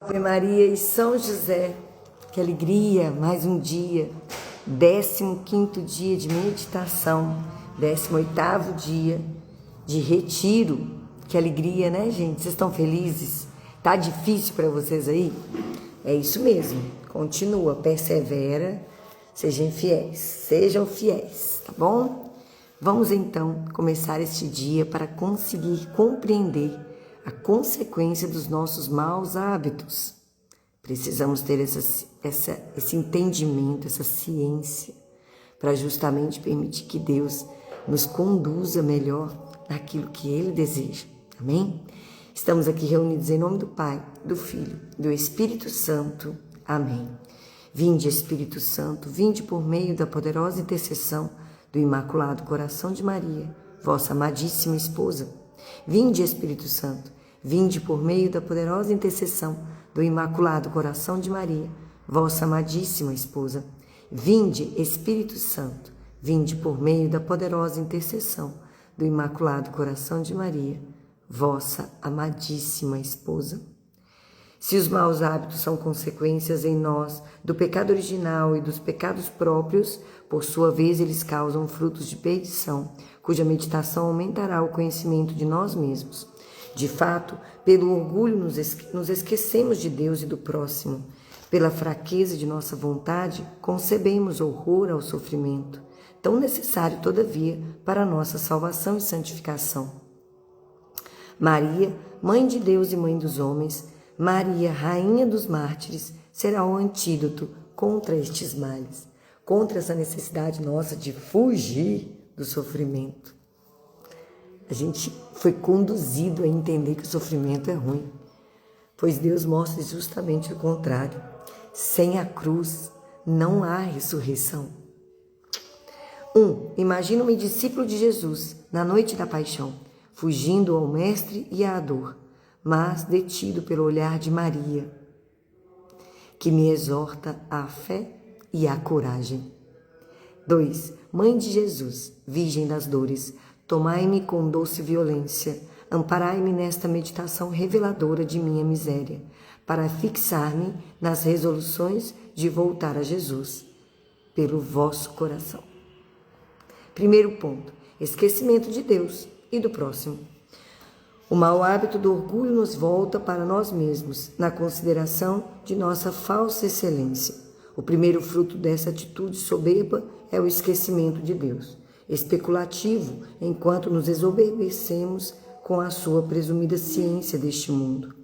Ave Maria e São José, que alegria, mais um dia, 15º dia de meditação, 18º dia de retiro, que alegria, né, gente? Vocês estão felizes? Tá difícil para vocês aí? É isso mesmo, continua, persevera, sejam fiéis, tá bom? Vamos então começar este dia para conseguir compreender a consequência dos nossos maus hábitos. Precisamos ter esse entendimento, essa ciência, para justamente permitir que Deus nos conduza melhor naquilo que Ele deseja. Amém? Estamos aqui reunidos em nome do Pai, do Filho e do Espírito Santo. Amém. Vinde, Espírito Santo, vinde por meio da poderosa intercessão do Imaculado Coração de Maria, vossa amadíssima esposa. Vinde, Espírito Santo, vinde por meio da poderosa intercessão do Imaculado Coração de Maria, vossa amadíssima esposa. Vinde, Espírito Santo, vinde por meio da poderosa intercessão do Imaculado Coração de Maria, vossa amadíssima esposa. Se os maus hábitos são consequências em nós do pecado original e dos pecados próprios, por sua vez eles causam frutos de perdição, cuja meditação aumentará o conhecimento de nós mesmos. De fato, pelo orgulho nos esquecemos de Deus e do próximo. Pela fraqueza de nossa vontade, concebemos horror ao sofrimento, tão necessário, todavia, para a nossa salvação e santificação. Maria, Mãe de Deus e Mãe dos homens, Maria, Rainha dos mártires, será o antídoto contra estes males, contra essa necessidade nossa de fugir do sofrimento. A gente foi conduzido a entender que o sofrimento é ruim, pois Deus mostra justamente o contrário. Sem a cruz não há ressurreição. Imagina um discípulo de Jesus na noite da paixão, fugindo ao mestre e à dor, mas detido pelo olhar de Maria, que me exorta à fé e à coragem. 2. Mãe de Jesus, Virgem das dores, tomai-me com doce violência, amparai-me nesta meditação reveladora de minha miséria, para fixar-me nas resoluções de voltar a Jesus, pelo vosso coração. Primeiro ponto, esquecimento de Deus e do próximo. O mau hábito do orgulho nos volta para nós mesmos, na consideração de nossa falsa excelência. O primeiro fruto dessa atitude soberba é o esquecimento de Deus, especulativo, enquanto nos exoberbecemos com a sua presumida ciência deste mundo,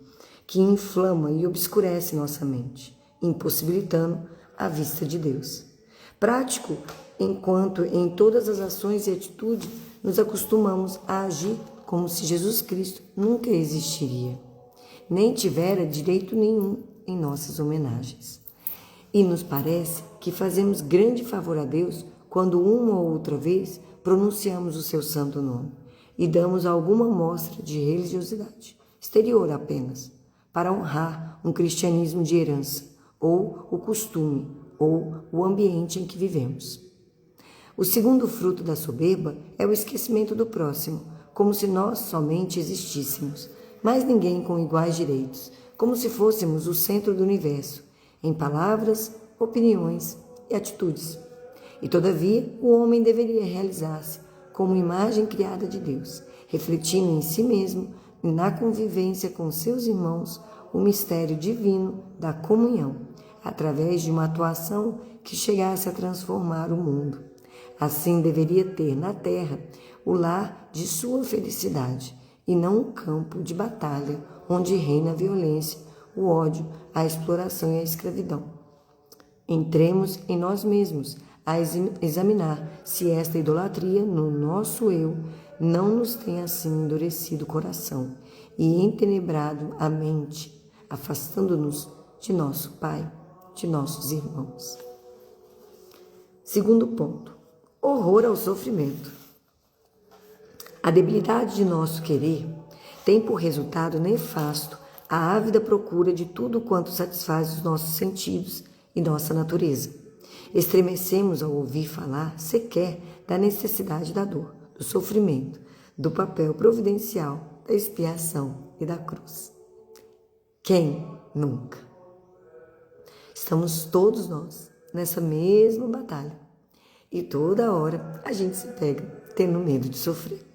que inflama e obscurece nossa mente, impossibilitando a vista de Deus. Prático, enquanto em todas as ações e atitudes nos acostumamos a agir como se Jesus Cristo nunca existiria, nem tivera direito nenhum em nossas homenagens. E nos parece que fazemos grande favor a Deus quando uma ou outra vez pronunciamos o seu santo nome e damos alguma mostra de religiosidade, exterior apenas, para honrar um cristianismo de herança, ou o costume, ou o ambiente em que vivemos. O segundo fruto da soberba é o esquecimento do próximo, como se nós somente existíssemos, mas ninguém com iguais direitos, como se fôssemos o centro do universo, em palavras, opiniões e atitudes. E todavia, o homem deveria realizar-se como imagem criada de Deus, refletindo em si mesmo e na convivência com seus irmãos o mistério divino da comunhão, através de uma atuação que chegasse a transformar o mundo. Assim deveria ter na terra o lar de sua felicidade, e não um campo de batalha onde reina a violência, o ódio, a exploração e a escravidão. Entremos em nós mesmos a examinar se esta idolatria no nosso eu não nos tem assim endurecido o coração e entenebrado a mente, afastando-nos de nosso Pai, de nossos irmãos. Segundo ponto, horror ao sofrimento. A debilidade de nosso querer tem por resultado nefasto a ávida procura de tudo quanto satisfaz os nossos sentidos e nossa natureza. Estremecemos ao ouvir falar sequer da necessidade da dor, do sofrimento, do papel providencial, da expiação e da cruz. Quem, nunca. Estamos todos nós nessa mesma batalha. E toda hora a gente se pega tendo medo de sofrer.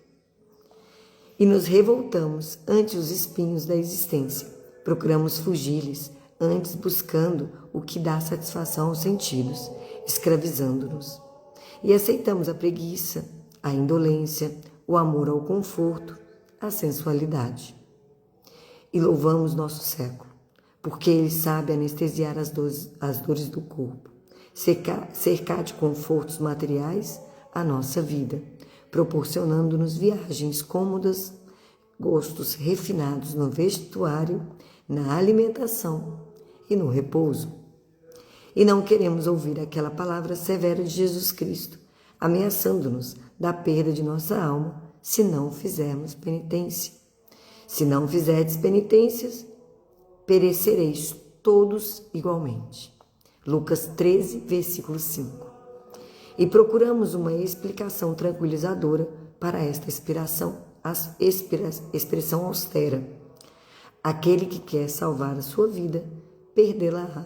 E nos revoltamos ante os espinhos da existência. Procuramos fugir-lhes, antes buscando o que dá satisfação aos sentidos, escravizando-nos. E aceitamos a preguiça, a indolência, o amor ao conforto, a sensualidade. E louvamos nosso século, porque ele sabe anestesiar as dores do corpo, cercar de confortos materiais a nossa vida, proporcionando-nos viagens cômodas, gostos refinados no vestuário, na alimentação e no repouso. E não queremos ouvir aquela palavra severa de Jesus Cristo, ameaçando-nos da perda de nossa alma, se não fizermos penitência. Se não fizerdes penitências, perecereis todos igualmente. Lucas 13, versículo 5. E procuramos uma explicação tranquilizadora para esta expressão austera. Aquele que quer salvar a sua vida, perdê-la-á.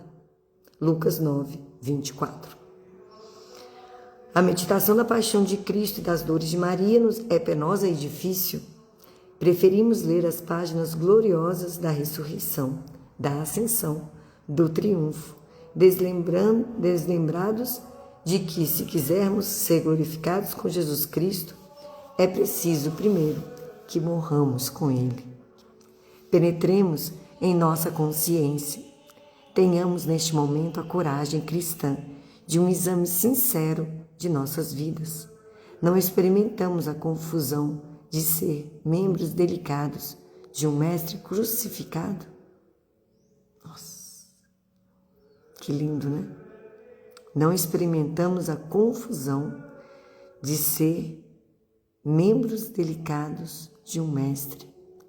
Lucas 9, 24. A meditação da paixão de Cristo e das dores de Maria nos é penosa e difícil. Preferimos ler as páginas gloriosas da ressurreição, da ascensão, do triunfo, deslembrados de que, se quisermos ser glorificados com Jesus Cristo, é preciso primeiro que morramos com Ele. Penetremos em nossa consciência. Tenhamos neste momento a coragem cristã de um exame sincero de nossas vidas. Não experimentamos a confusão de ser membros delicados de um mestre crucificado? Nossa, que lindo, né? Não experimentamos a confusão de ser membros delicados de um mestre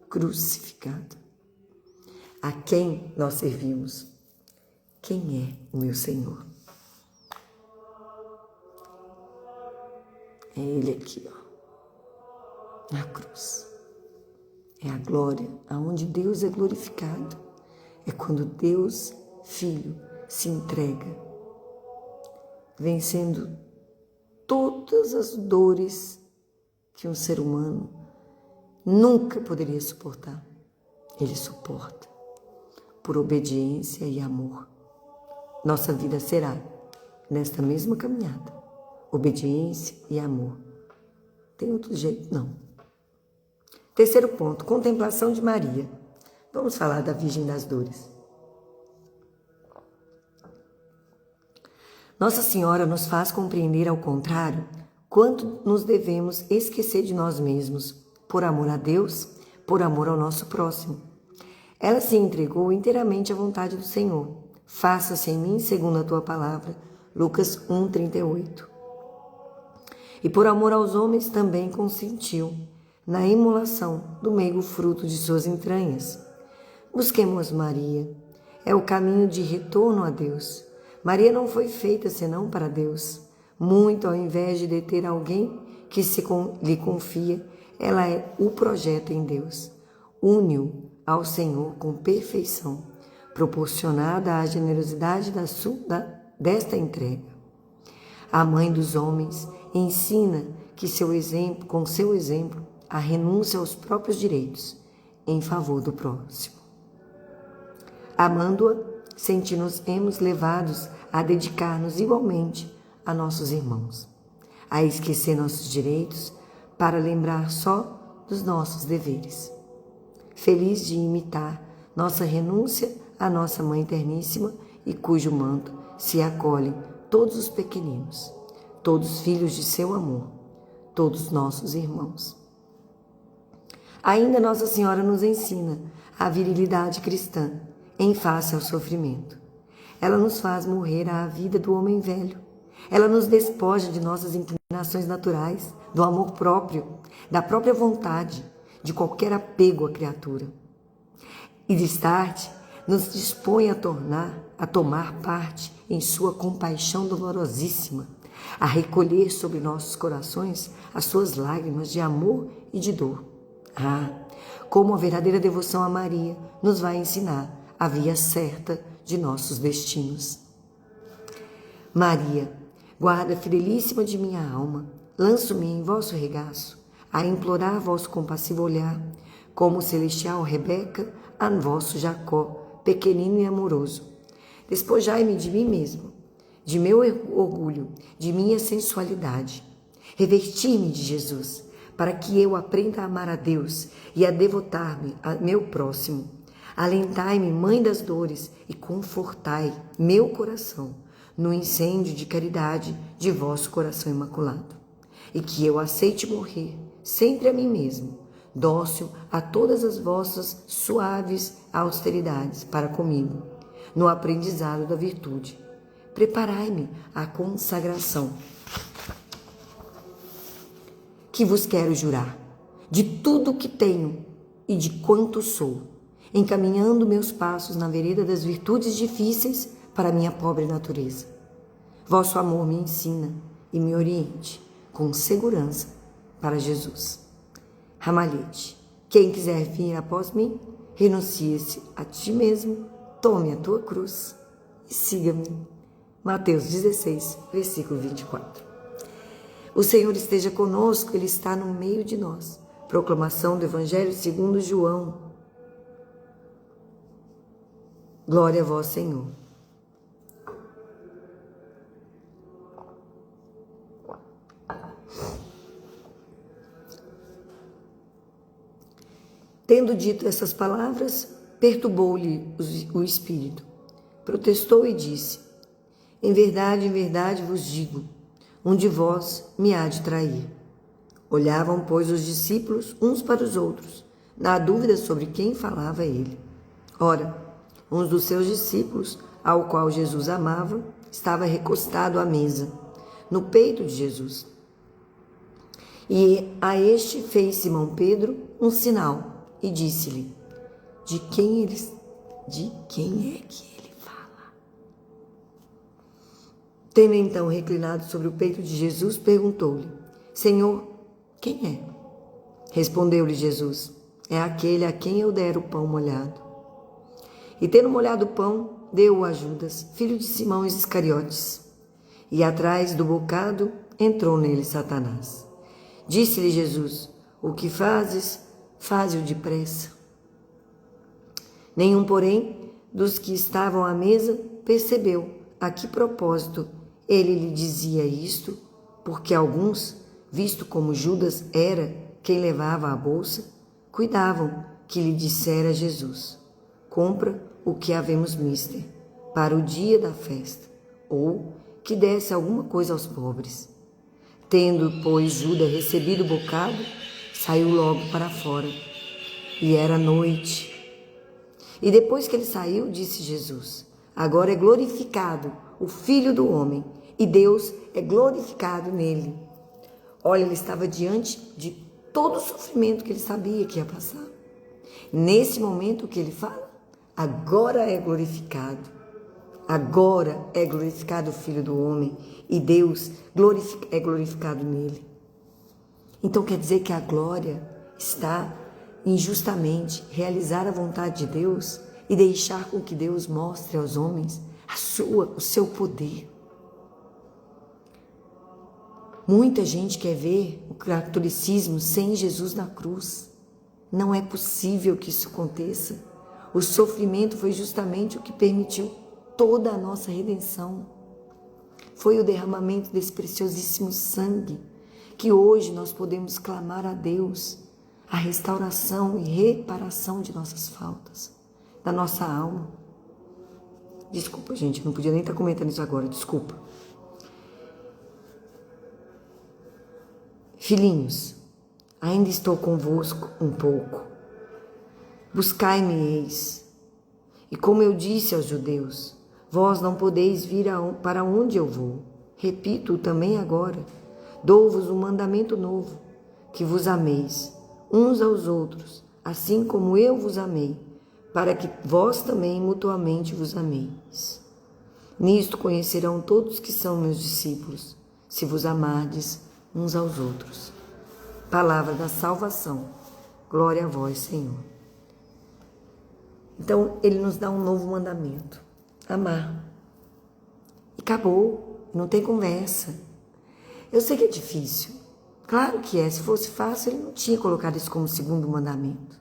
crucificado. A quem nós servimos? Quem é o meu Senhor? É Ele aqui, ó, na cruz. É a glória, aonde Deus é glorificado. É quando Deus, Filho, se entrega, vencendo todas as dores que um ser humano nunca poderia suportar. Ele suporta por obediência e amor. Nossa vida será, nesta mesma caminhada, obediência e amor. Tem outro jeito? Não. Terceiro ponto, contemplação de Maria. Vamos falar da Virgem das Dores. Nossa Senhora nos faz compreender, ao contrário, quanto nos devemos esquecer de nós mesmos, por amor a Deus, por amor ao nosso próximo. Ela se entregou inteiramente à vontade do Senhor. Faça-se em mim segundo a tua palavra. Lucas 1:38. E por amor aos homens também consentiu na imolação do meigo fruto de suas entranhas. Busquemos Maria. É o caminho de retorno a Deus. Maria não foi feita senão para Deus. Muito ao invés de deter alguém que lhe confia, ela o projeta em Deus. Une-o ao Senhor com perfeição, proporcionada à generosidade desta entrega. A mãe dos homens ensina que com seu exemplo, a renúncia aos próprios direitos em favor do próximo. Amando-a, sentimos levados a dedicar-nos igualmente a nossos irmãos, a esquecer nossos direitos para lembrar só dos nossos deveres. Feliz de imitar nossa renúncia à nossa Mãe Terníssima e cujo manto se acolhem todos os pequeninos, todos filhos de seu amor, todos nossos irmãos. Ainda Nossa Senhora nos ensina a virilidade cristã em face ao sofrimento. Ela nos faz morrer à vida do homem velho. Ela nos despoja de nossas inclinações naturais, do amor próprio, da própria vontade, de qualquer apego à criatura. E destarte, nos dispõe a tomar parte em sua compaixão dolorosíssima, a recolher sobre nossos corações as suas lágrimas de amor e de dor. Ah, como a verdadeira devoção a Maria nos vai ensinar a via certa de nossos destinos. Maria, guarda fidelíssima de minha alma, lanço-me em vosso regaço, a implorar vosso compassivo olhar, como celestial Rebeca, a vosso Jacó, pequenino e amoroso. Despojai-me de mim mesmo, de meu orgulho, de minha sensualidade. Revesti-me de Jesus, para que eu aprenda a amar a Deus e a devotar-me a meu próximo. Alentai-me, Mãe das dores, e confortai meu coração no incêndio de caridade de vosso coração imaculado. E que eu aceite morrer, sempre a mim mesmo, dócil a todas as vossas suaves austeridades para comigo, no aprendizado da virtude. Preparai-me à consagração, que vos quero jurar, de tudo o que tenho e de quanto sou, encaminhando meus passos na vereda das virtudes difíceis para minha pobre natureza. Vosso amor me ensina e me oriente com segurança para Jesus. Ramalhete, quem quiser vir após mim, renuncie-se a ti mesmo, tome a tua cruz e siga-me. Mateus 16, versículo 24. O Senhor esteja conosco, Ele está no meio de nós. Proclamação do Evangelho segundo João. Glória a vós, Senhor. Tendo dito essas palavras, perturbou-lhe o espírito. Protestou e disse: em verdade vos digo, um de vós me há de trair. Olhavam, pois, os discípulos uns para os outros, na dúvida sobre quem falava ele. Ora, um dos seus discípulos, ao qual Jesus amava, estava recostado à mesa, no peito de Jesus. E a este fez Simão Pedro um sinal e disse-lhe: de quem é que ele fala? Tendo então reclinado sobre o peito de Jesus, perguntou-lhe: Senhor, quem é? Respondeu-lhe Jesus: é aquele a quem eu der o pão molhado. E tendo molhado o pão, deu-o a Judas, filho de Simão Iscariotes. E atrás do bocado entrou nele Satanás. Disse-lhe Jesus: o que fazes, faze-o depressa. Nenhum, porém, dos que estavam à mesa percebeu a que propósito ele lhe dizia isto, porque alguns, visto como Judas era quem levava a bolsa, cuidavam que lhe dissera Jesus: compra o que havemos mister para o dia da festa, ou que desse alguma coisa aos pobres. Tendo, pois, Judas recebido o bocado, saiu logo para fora, e era noite. E depois que ele saiu, disse Jesus: agora é glorificado o Filho do Homem, e Deus é glorificado nele. Olha, ele estava diante de todo o sofrimento que ele sabia que ia passar. Nesse momento, o que ele fala? Agora é glorificado. Agora é glorificado o Filho do Homem, e Deus é glorificado nele. Então quer dizer que a glória está em justamente realizar a vontade de Deus e deixar com que Deus mostre aos homens o seu poder. Muita gente quer ver o catolicismo sem Jesus na cruz. Não é possível que isso aconteça. O sofrimento foi justamente o que permitiu toda a nossa redenção. Foi o derramamento desse preciosíssimo sangue que hoje nós podemos clamar a Deus a restauração e reparação de nossas faltas, da nossa alma. Desculpa, gente, não podia nem estar comentando isso agora, desculpa. Filhinhos, ainda estou convosco um pouco. Buscai-me eis. E como eu disse aos judeus, vós não podeis vir para onde eu vou. Repito também agora, dou-vos um mandamento novo, que vos ameis uns aos outros, assim como eu vos amei, para que vós também mutuamente vos ameis. Nisto conhecerão todos que são meus discípulos, se vos amardes uns aos outros. Palavra da salvação. Glória a vós, Senhor. Então, ele nos dá um novo mandamento: amar. E acabou, não tem conversa. Eu sei que é difícil, claro que é. Se fosse fácil, ele não tinha colocado isso como segundo mandamento.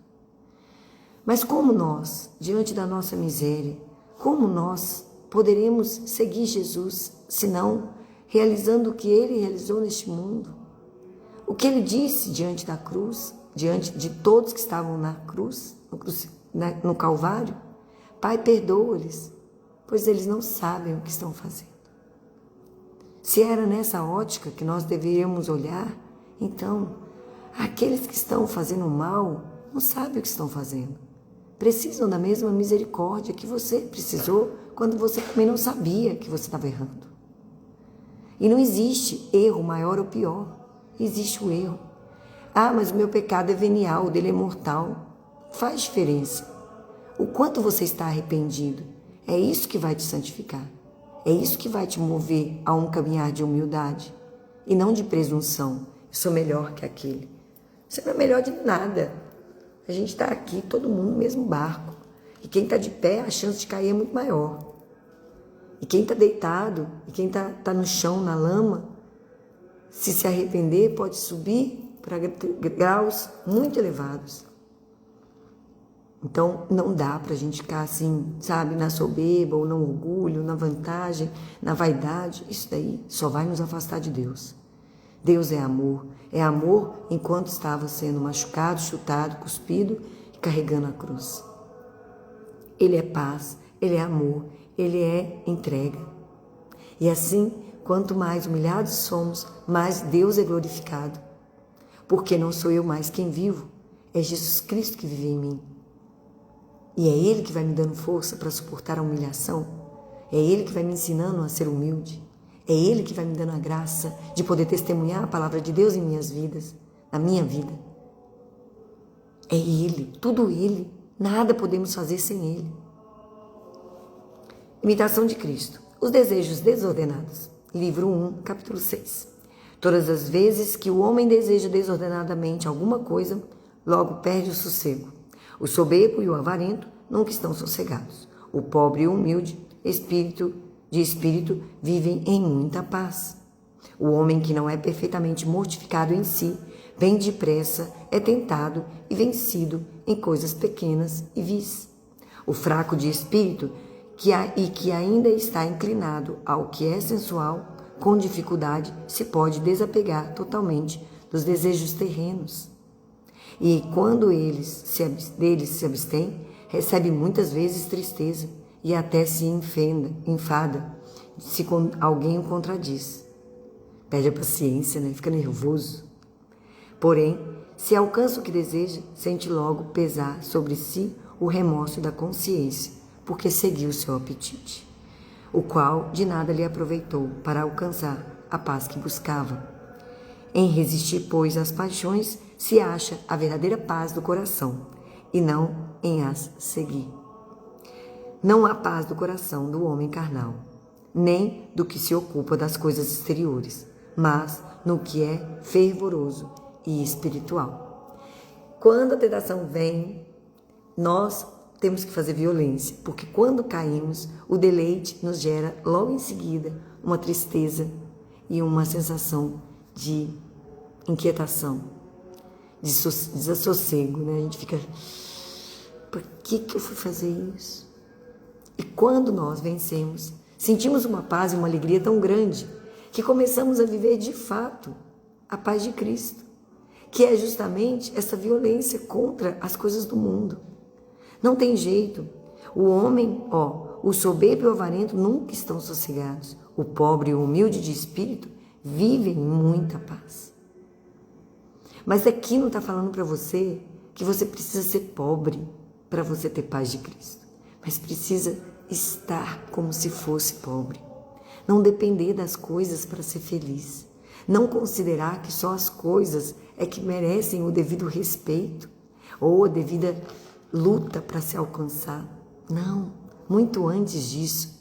Mas como nós, diante da nossa miséria, como nós poderemos seguir Jesus, senão realizando o que ele realizou neste mundo? O que ele disse diante da cruz, diante de todos que estavam na cruz, no Calvário: Pai, perdoa-lhes, pois eles não sabem o que estão fazendo. Se era nessa ótica que nós deveríamos olhar, então, aqueles que estão fazendo mal não sabem o que estão fazendo. Precisam da mesma misericórdia que você precisou quando você também não sabia que você estava errando. E não existe erro maior ou pior. Existe o erro. Ah, mas o meu pecado é venial, o dele é mortal. Faz diferença. O quanto você está arrependido. É isso que vai te santificar. É isso que vai te mover a um caminhar de humildade. E não de presunção. Eu sou melhor que aquele. Você não é melhor de nada. A gente está aqui, todo mundo no mesmo barco. E quem está de pé, a chance de cair é muito maior. E quem está deitado, e quem está no chão, na lama, se arrepender, pode subir para graus muito elevados. Então, não dá para a gente ficar assim, sabe, na soberba, ou no orgulho, na vantagem, na vaidade. Isso daí só vai nos afastar de Deus. Deus é amor. É amor enquanto estava sendo machucado, chutado, cuspido e carregando a cruz. Ele é paz, ele é amor, ele é entrega. E assim, quanto mais humilhados somos, mais Deus é glorificado. Porque não sou eu mais quem vivo, é Jesus Cristo que vive em mim. E é Ele que vai me dando força para suportar a humilhação. É Ele que vai me ensinando a ser humilde. É Ele que vai me dando a graça de poder testemunhar a palavra de Deus em minhas vidas, na minha vida. É Ele, tudo Ele. Nada podemos fazer sem Ele. Imitação de Cristo. Os desejos desordenados. Livro 1, capítulo 6. Todas as vezes que o homem deseja desordenadamente alguma coisa, logo perde o sossego. O soberbo e o avarento nunca estão sossegados. O pobre e o humilde, de espírito, vivem em muita paz. O homem que não é perfeitamente mortificado em si, bem depressa é tentado e vencido em coisas pequenas e vis. O fraco de espírito, que ainda está inclinado ao que é sensual, com dificuldade se pode desapegar totalmente dos desejos terrenos. E quando deles se abstém, recebe muitas vezes tristeza e até se enfada se alguém o contradiz. Perde a paciência, né? Fica nervoso. Porém, se alcança o que deseja, sente logo pesar sobre si o remorso da consciência, porque seguiu seu apetite, o qual de nada lhe aproveitou para alcançar a paz que buscava. Em resistir, pois, às paixões, se acha a verdadeira paz do coração, e não em as seguir. Não há paz do coração do homem carnal, nem do que se ocupa das coisas exteriores, mas no que é fervoroso e espiritual. Quando a tentação vem, nós temos que fazer violência, porque quando caímos, o deleite nos gera logo em seguida uma tristeza e uma sensação de inquietação, de desassossego, né? A gente fica, por que eu fui fazer isso? E quando nós vencemos, sentimos uma paz e uma alegria tão grande que começamos a viver de fato a paz de Cristo, que é justamente essa violência contra as coisas do mundo. Não tem jeito. O homem, o soberbo e o avarento nunca estão sossegados. O pobre e o humilde de espírito vivem em muita paz. Mas aqui não está falando para você que você precisa ser pobre para você ter paz de Cristo. Mas precisa estar como se fosse pobre. Não depender das coisas para ser feliz. Não considerar que só as coisas é que merecem o devido respeito ou a devida luta para se alcançar. Não, muito antes disso.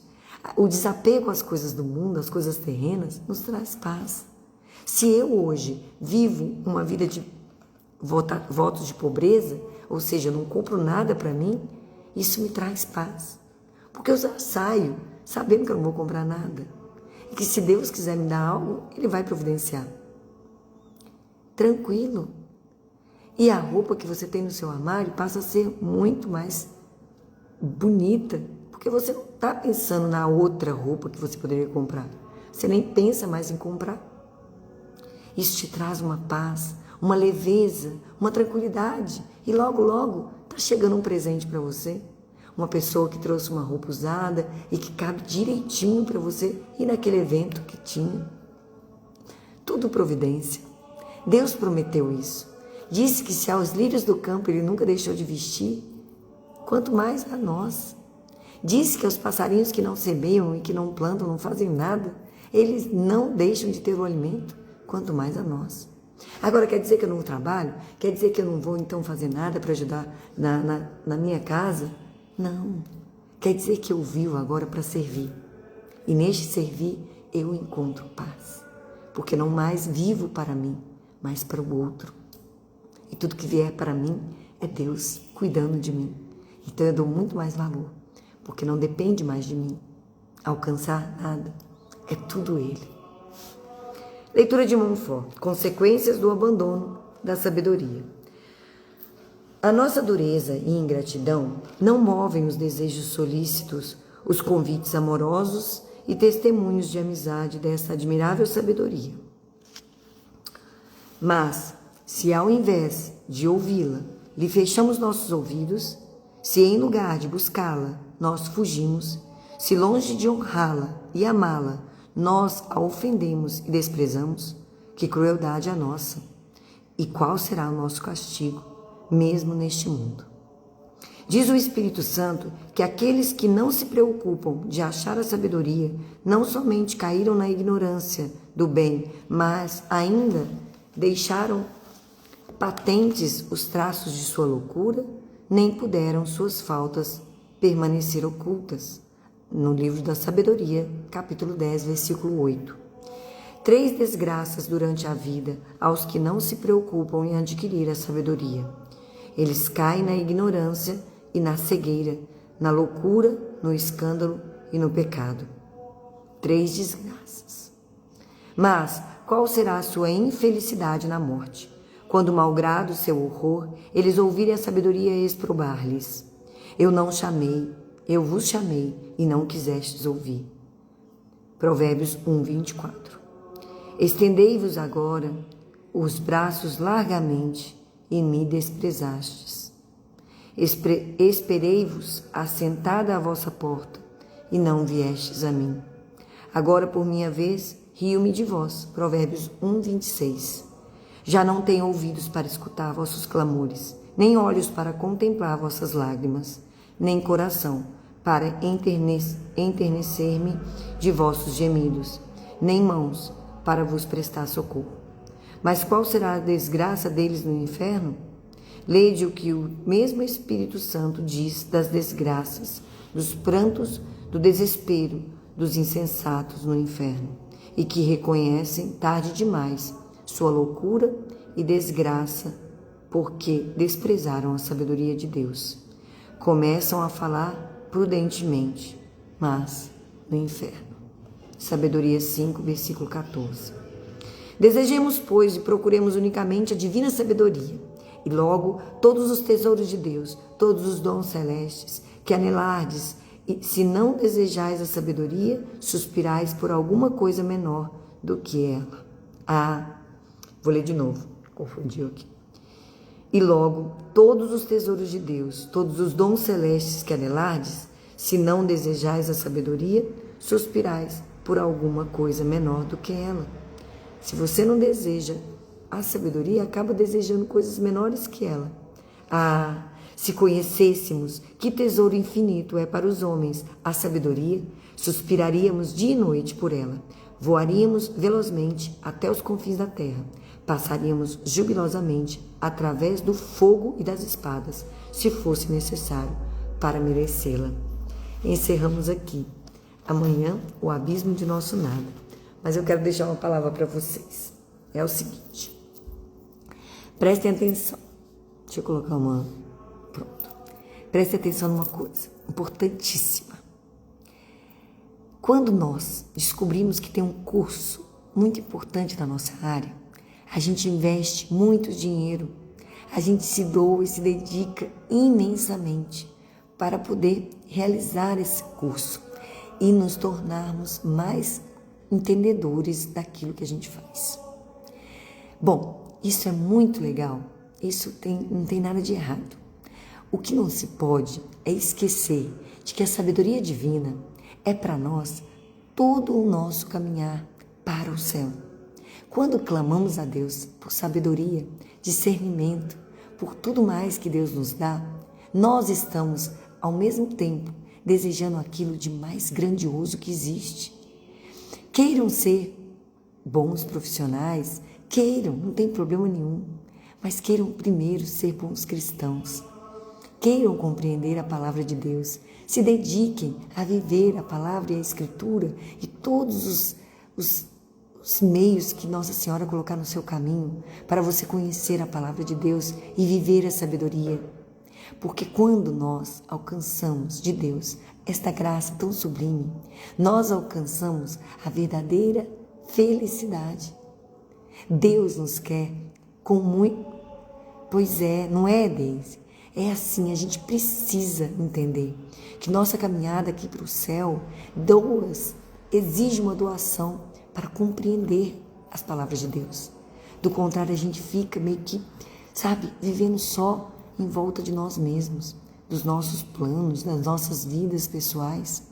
O desapego às coisas do mundo, às coisas terrenas, nos traz paz. Se eu hoje vivo uma vida de votos de pobreza, ou seja, eu não compro nada para mim, Isso me traz paz. Porque eu já saio sabendo que eu não vou comprar nada. E que se Deus quiser me dar algo, Ele vai providenciar. Tranquilo. E a roupa que você tem no seu armário passa a ser muito mais bonita. Porque você não está pensando na outra roupa que você poderia comprar. Você nem pensa mais em comprar. Isso te traz uma paz, uma leveza, uma tranquilidade. E logo, logo, está chegando um presente para você. Uma pessoa que trouxe uma roupa usada e que cabe direitinho para você ir naquele evento que tinha. Tudo providência. Deus prometeu isso. Disse que se aos lírios do campo Ele nunca deixou de vestir, quanto mais a nós. Disse que aos passarinhos que não semeiam e que não plantam, não fazem nada, eles não deixam de ter o alimento, quanto mais a nós. Agora, quer dizer que eu não trabalho? Quer dizer que eu não vou então fazer nada para ajudar na minha casa? Não. Quer dizer que eu vivo agora para servir. E neste servir eu encontro paz. Porque não mais vivo para mim, mas para o outro. E tudo que vier para mim é Deus cuidando de mim. Então eu dou muito mais valor. Porque não depende mais de mim alcançar nada. É tudo Ele. Leitura de Montfort. Consequências do abandono da sabedoria. A nossa dureza e ingratidão não movem os desejos solícitos, os convites amorosos e testemunhos de amizade dessa admirável sabedoria. Mas, se ao invés de ouvi-la, lhe fechamos nossos ouvidos, se em lugar de buscá-la, nós fugimos, se longe de honrá-la e amá-la, nós a ofendemos e desprezamos, que crueldade a nossa! E qual será o nosso castigo, mesmo neste mundo? Diz o Espírito Santo que aqueles que não se preocupam de achar a sabedoria não somente caíram na ignorância do bem, mas ainda deixaram patentes os traços de sua loucura, nem puderam suas faltas permanecer ocultas. No livro da Sabedoria, capítulo 10, versículo 8. 3 desgraças durante a vida aos que não se preocupam em adquirir a sabedoria. Eles caem na ignorância e na cegueira, na loucura, no escândalo e no pecado. 3 desgraças. Mas qual será a sua infelicidade na morte, quando, malgrado seu horror, eles ouvirem a sabedoria exprobar-lhes? Eu não chamei, eu vos chamei e não quisestes ouvir. Provérbios 1, 24. Estendei-vos agora os braços largamente e me desprezastes. Esperei-vos assentada à vossa porta e não viestes a mim. Agora, por minha vez, rio-me de vós. Provérbios 1, 26. Já não tenho ouvidos para escutar vossos clamores, nem olhos para contemplar vossas lágrimas, nem coração para enternecer-me de vossos gemidos, nem mãos para vos prestar socorro. Mas qual será a desgraça deles no inferno? Lede o que o mesmo Espírito Santo diz das desgraças, dos prantos, do desespero dos insensatos no inferno, e que reconhecem tarde demais sua loucura e desgraça, porque desprezaram a sabedoria de Deus. Começam a falar prudentemente, mas no inferno. Sabedoria 5, versículo 14. Desejemos, pois, e procuremos unicamente a divina sabedoria, e logo todos os tesouros de Deus, todos os dons celestes, que anelardes, e se não desejais a sabedoria, suspirais por alguma coisa menor do que ela. Vou ler de novo, confundiu aqui. E logo, todos os tesouros de Deus, todos os dons celestes que anelardes, se não desejais a sabedoria, suspirais por alguma coisa menor do que ela. Se você não deseja a sabedoria, acaba desejando coisas menores que ela. Se conhecêssemos que tesouro infinito é para os homens a sabedoria, suspiraríamos dia e noite por ela, voaríamos velozmente até os confins da terra, passaríamos jubilosamente através do fogo e das espadas, se fosse necessário, para merecê-la. Encerramos aqui. Amanhã, o abismo de nosso nada. Mas eu quero deixar uma palavra para vocês. É o seguinte. Prestem atenção. Deixa eu colocar uma... Pronto. Preste atenção numa coisa importantíssima. Quando nós descobrimos que tem um curso muito importante na nossa área, a gente investe muito dinheiro, a gente se doa e se dedica imensamente para poder realizar esse curso e nos tornarmos mais entendedores daquilo que a gente faz. Bom, isso é muito legal, isso não tem nada de errado. O que não se pode é esquecer de que a sabedoria divina é para nós todo o nosso caminhar para o céu. Quando clamamos a Deus por sabedoria, discernimento, por tudo mais que Deus nos dá, nós estamos, ao mesmo tempo, desejando aquilo de mais grandioso que existe. Queiram ser bons profissionais, queiram, não tem problema nenhum, mas queiram primeiro ser bons cristãos. Queiram compreender a palavra de Deus, se dediquem a viver a palavra e a escritura e todos os meios que Nossa Senhora colocar no seu caminho para você conhecer a palavra de Deus e viver a sabedoria. Porque quando nós alcançamos de Deus esta graça tão sublime, nós alcançamos a verdadeira felicidade. Deus nos quer com muito... Pois é, não é, Deise? É assim, a gente precisa entender que nossa caminhada aqui para o céu exige uma doação para compreender as palavras de Deus. Do contrário, a gente fica meio que, vivendo só em volta de nós mesmos, dos nossos planos, das nossas vidas pessoais.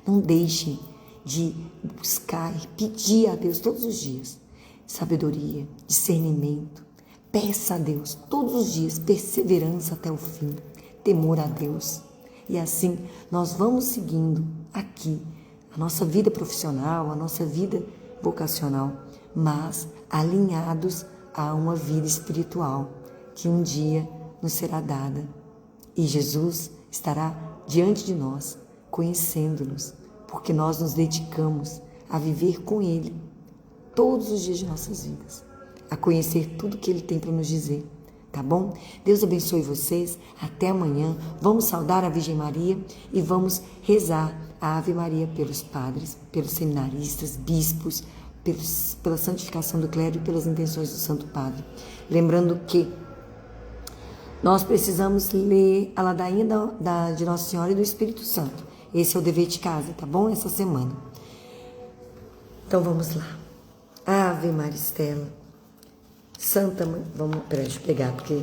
Não deixem de buscar e pedir a Deus todos os dias sabedoria, discernimento. Peça a Deus todos os dias perseverança até o fim, temor a Deus. E assim nós vamos seguindo aqui a nossa vida profissional, a nossa vida vocacional, mas alinhados a uma vida espiritual que um dia nos será dada. E Jesus estará diante de nós, conhecendo-nos, porque nós nos dedicamos a viver com Ele todos os dias de nossas vidas, a conhecer tudo que Ele tem para nos dizer, tá bom? Deus abençoe vocês, até amanhã, vamos saudar a Virgem Maria e vamos rezar a Ave Maria pelos padres, pelos seminaristas, bispos, pela santificação do clero e pelas intenções do Santo Padre. Lembrando que nós precisamos ler a ladainha de Nossa Senhora e do Espírito Santo. Esse é o dever de casa, tá bom? Essa semana. Então vamos lá. Ave Maristela, Santa Mãe... deixa eu pegar, porque...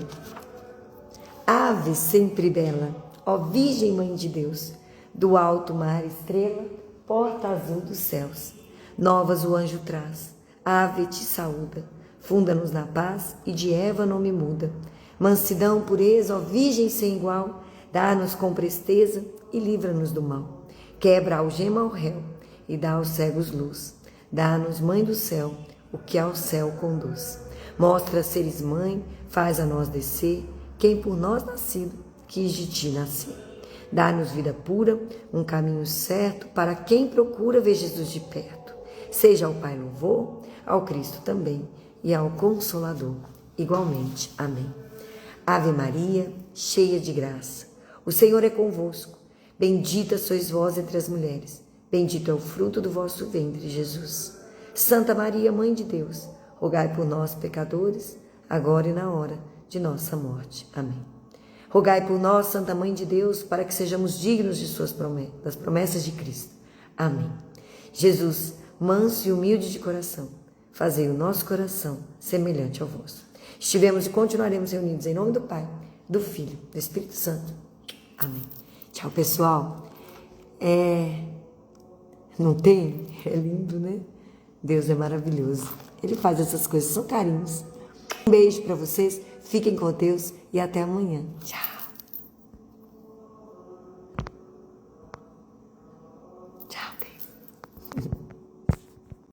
Ave sempre bela, ó Virgem Mãe de Deus, do alto mar estrela, porta azul dos céus. Novas o anjo traz, ave te saúda, funda-nos na paz e de Eva não me muda. Mansidão, pureza, ó Virgem sem igual, dá-nos com presteza e livra-nos do mal. Quebra a algema ao réu e dá aos cegos luz. Dá-nos, Mãe do céu, o que ao céu conduz. Mostra seres mãe, faz a nós descer, quem por nós nascido quis de ti nascer. Dá-nos vida pura, um caminho certo para quem procura ver Jesus de perto. Seja ao Pai louvor, ao Cristo também e ao Consolador igualmente. Amém. Ave Maria, cheia de graça, o Senhor é convosco. Bendita sois vós entre as mulheres, bendito é o fruto do vosso ventre, Jesus. Santa Maria, Mãe de Deus, rogai por nós, pecadores, agora e na hora de nossa morte. Amém. Rogai por nós, Santa Mãe de Deus, para que sejamos dignos de das promessas de Cristo. Amém. Jesus, manso e humilde de coração, fazei o nosso coração semelhante ao vosso. Estivemos e continuaremos reunidos em nome do Pai, do Filho, do Espírito Santo. Amém. Tchau, pessoal. Não tem? É lindo, né? Deus é maravilhoso. Ele faz essas coisas, são carinhos. Um beijo para vocês, fiquem com Deus e até amanhã. Tchau.